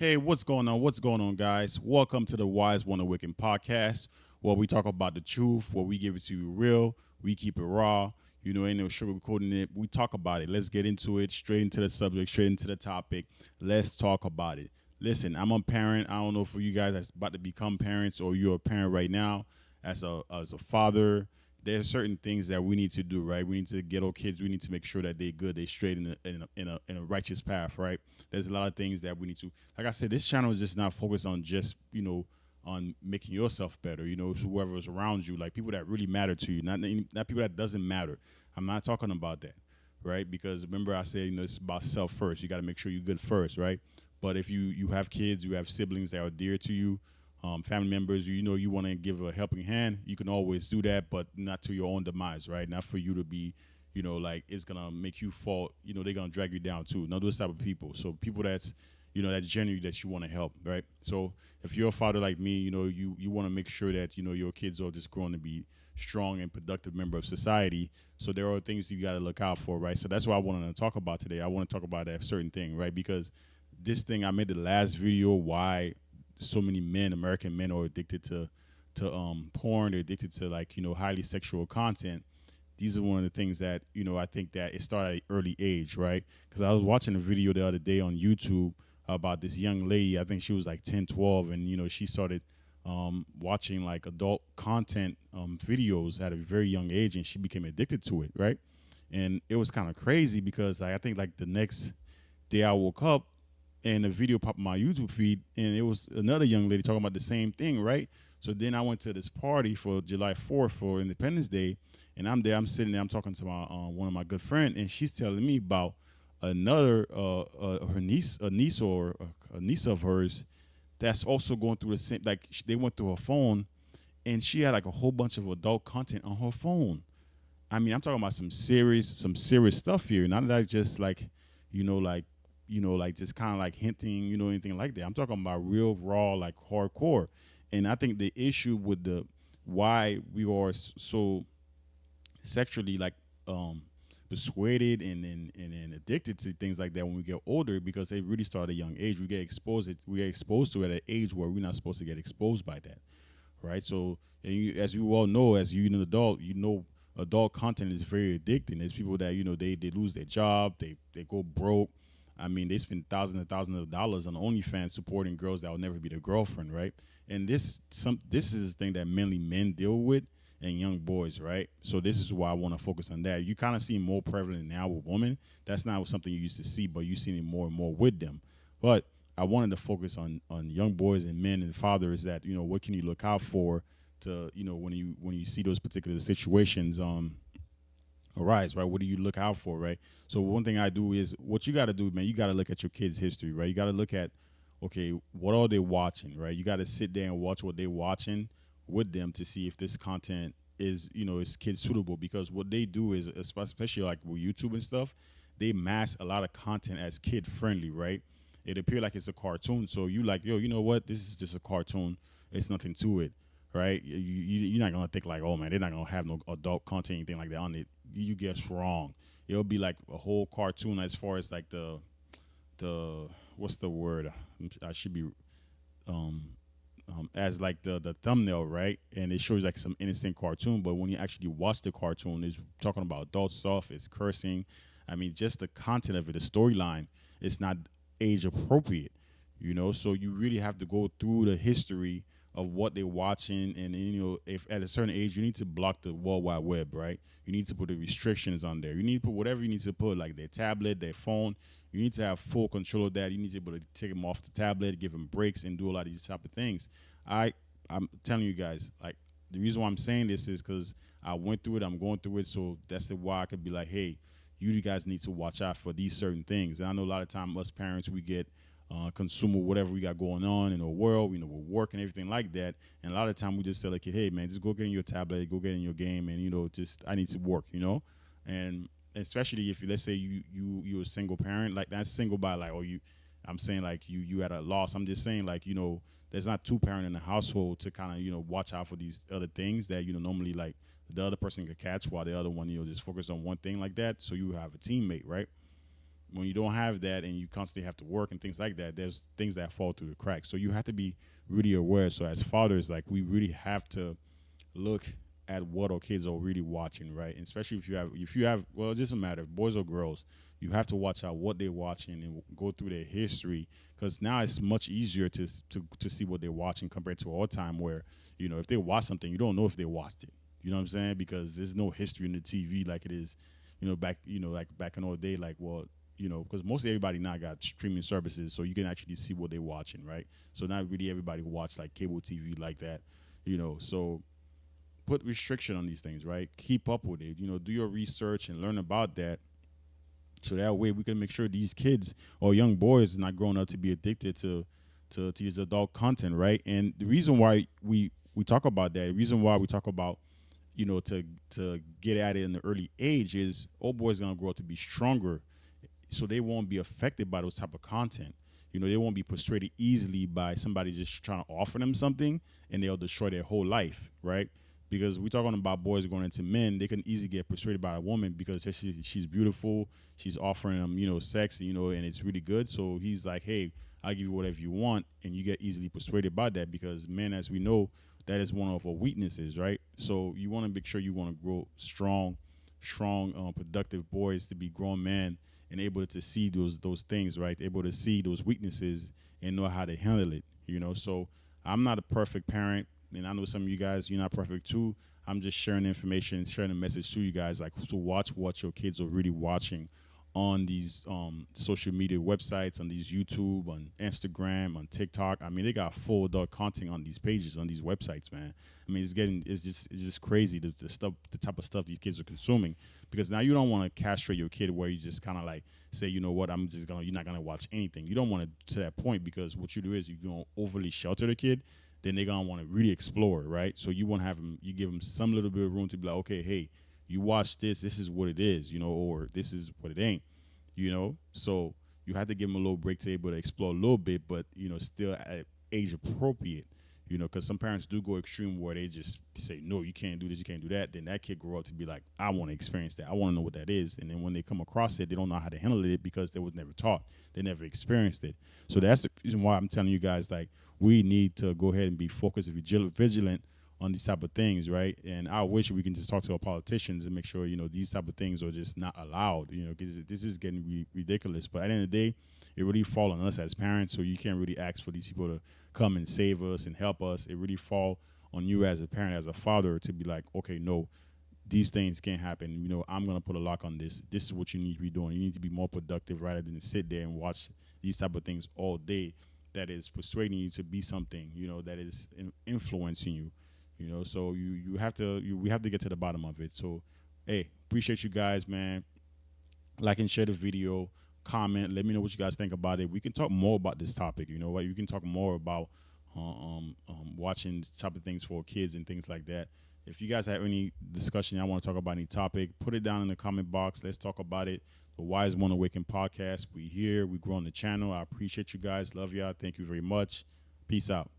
Hey, what's going on? What's going on, guys? Welcome to the Wise One Wicked podcast, where we talk about the truth, where we give it to you real, we keep it raw. Ain't no sugarcoating it. We talk about it. Let's get into it, straight into the subject, straight into the topic. Let's talk about it. Listen, I'm a parent. I don't know for you guys that's about to become parents or you're a parent right now. As a father, there's certain things that we need to do, right? We need to get our kids. We need to make sure that they're good, they straight in a righteous path, right? There's a lot of things that we need to. Like I said, this channel is just not focused on just on making yourself better. So whoever's around you, like people that really matter to you, not people that doesn't matter. I'm not talking about that, right? Because remember I said it's about self first. You got to make sure you're good first, right? But if you have kids, you have siblings that are dear to you, family members, you want to give a helping hand, you can always do that, but not to your own demise, right? Not for you to be, like it's gonna make you fall. They're gonna drag you down too. Not those type of people. So people that's genuine that you want to help, right? So if you're a father like me, you want to make sure that your kids are just growing to be strong and productive member of society. So there are things you got to look out for, right? So that's what I wanted to talk about today. I want to talk about that certain thing, right? Because this thing I made the last video why so many men, American men, are addicted to porn. They're addicted to like highly sexual content. These are one of the things that I think that it started at an early age, right? Because I was watching a video the other day on YouTube about this young lady. I think she was like 10, 12, and she started watching like adult content videos at a very young age, and she became addicted to it, right? And it was kind of crazy because I think like the next day I woke up and a video popped on my YouTube feed, and it was another young lady talking about the same thing, right? So then I went to this party for July 4th for Independence Day, and I'm there, I'm sitting there, I'm talking to my one of my good friends, and she's telling me about another her niece, a niece of hers, that's also going through the same. Like they went through her phone, and she had like a whole bunch of adult content on her phone. I mean, I'm talking about some serious stuff here. Not that just like, like like just kind of like hinting, anything like that. I'm talking about real raw, like hardcore. And I think the issue with the why we are so sexually like persuaded and addicted to things like that when we get older, because they really start at a young age. We get exposed to it at an age where we're not supposed to get exposed by that, right? So, as you all know, as you an adult, adult content is very addicting. There's people that they lose their job, they go broke. I mean, they spend thousands and thousands of dollars on OnlyFans supporting girls that will never be their girlfriend, right? And this is the thing that mainly men deal with and young boys, right? So this is why I want to focus on that. You kind of see more prevalent now with women. That's not something you used to see, but you see it more and more with them. But I wanted to focus on young boys and men and fathers that what can you look out for to when you see those particular situations arise, right? What do you look out for, right? So one thing I do is what you got to do, man. You got to look at your kids' history, right? You got to look at okay, what are they watching, right? You got to sit there and watch what they're watching with them to see if this content is kid suitable, because what they do is especially like with YouTube and stuff, they mask a lot of content as kid friendly, right? It appear like it's a cartoon, so you like, yo, you know what, this is just a cartoon, it's nothing to it, right? You're not gonna think like, oh man, they're not gonna have no adult content, anything like that on it. You guess wrong. It'll be like a whole cartoon as far as like the what's the word, I should be um as like the thumbnail, right? And it shows like some innocent cartoon, but when you actually watch the cartoon, it's talking about adult stuff, it's cursing. I mean, just the content of it, the storyline, it's not age appropriate, So you really have to go through the history of what they're watching, and if at a certain age you need to block the World Wide Web, right? You need to put the restrictions on there. You need to put whatever you need to put, like their tablet, their phone. You need to have full control of that. You need to be able to take them off the tablet, give them breaks, and do a lot of these type of things. I'm telling you guys, like the reason why I'm saying this is because I went through it. I'm going through it, so that's the why I could be like, hey, you guys need to watch out for these certain things. And I know a lot of time us parents we get consumer whatever we got going on in the world, with work and everything like that. And a lot of time we just tell a kid, hey man, just go get in your tablet, go get in your game, and just I need to work, and especially if let's say you're a single parent, like that's single by like, or I'm saying like you at a loss. I'm just saying like there's not two parent in the household to kind of watch out for these other things that normally like the other person could catch while the other one just focus on one thing like that. So you have a teammate, right? when you don't have that and you constantly have to work and things like that, there's things that fall through the cracks. So you have to be really aware. So as fathers, like we really have to look at what our kids are really watching, right? And especially if you have well, it doesn't matter, boys or girls, you have to watch out what they're watching and go through their history because now it's much easier to see what they're watching compared to our time where if they watch something, you don't know if they watched it. You know what I'm saying? Because there's no history in the TV like it is, back like back in old day. Like well, because mostly everybody now got streaming services, so you can actually see what they're watching, right? So not really everybody watch like cable TV like that, So put restriction on these things, right? Keep up with it. Do your research and learn about that. So that way we can make sure these kids or young boys are not growing up to be addicted to these adult content, right? And the reason why we talk about that, the reason why we talk about to get at it in the early age is old boys gonna grow up to be stronger, so they won't be affected by those type of content. They won't be persuaded easily by somebody just trying to offer them something, and they'll destroy their whole life, right? Because we're talking about boys going into men, they can easily get persuaded by a woman because she's beautiful, she's offering them, sex, and it's really good. So he's like, hey, I'll give you whatever you want, and you get easily persuaded by that because men, as we know, that is one of our weaknesses, right? So you want to make sure you want to grow strong, productive boys to be grown men and able to see those things, right? Able to see those weaknesses and know how to handle it, So I'm not a perfect parent, and I know some of you guys, you're not perfect too. I'm just sharing information, sharing a message to you guys, like to watch what your kids are really watching on these social media websites, on these YouTube, on Instagram, on TikTok. I mean, they got full adult content on these pages, on these websites, man. I mean, it's just crazy the type of stuff these kids are consuming. Because now you don't want to castrate your kid where you just kind of like say, you know what, you're not gonna watch anything. You don't want to that point because what you do is you're gonna overly shelter the kid. Then they're gonna want to really explore, right? So you want to have them, you give them some little bit of room to be like, okay, hey, you watch this is what it is, or this is what it ain't, So you have to give them a little break to be able to explore a little bit, but still at age appropriate, because some parents do go extreme where they just say, no, you can't do this, you can't do that. Then that kid grow up to be like, I want to experience that, I want to know what that is, and then when they come across it, they don't know how to handle it because they was never taught, they never experienced it. So that's the reason why I'm telling you guys, like, we need to go ahead and be focused and vigilant on these type of things, right? And I wish we can just talk to our politicians and make sure, these type of things are just not allowed, because this is getting ridiculous. But at the end of the day, it really falls on us as parents, so you can't really ask for these people to come and save us and help us. It really falls on you as a parent, as a father, to be like, okay, no, these things can't happen. I'm going to put a lock on this. This is what you need to be doing. You need to be more productive rather than sit there and watch these type of things all day that is persuading you to be something, that is influencing you. So you have to we have to get to the bottom of it. So hey, appreciate you guys, man. Like and share the video, comment, let me know what you guys think about it. We can talk more about this topic. You know what, you can talk more about watching this type of things for kids and things like that. If you guys have any discussion, I want to talk about any topic, put it down in the comment box. Let's talk about it. The Wise One Awaken podcast, we here, we grow on the channel. I appreciate you guys, love y'all, thank you very much, peace out.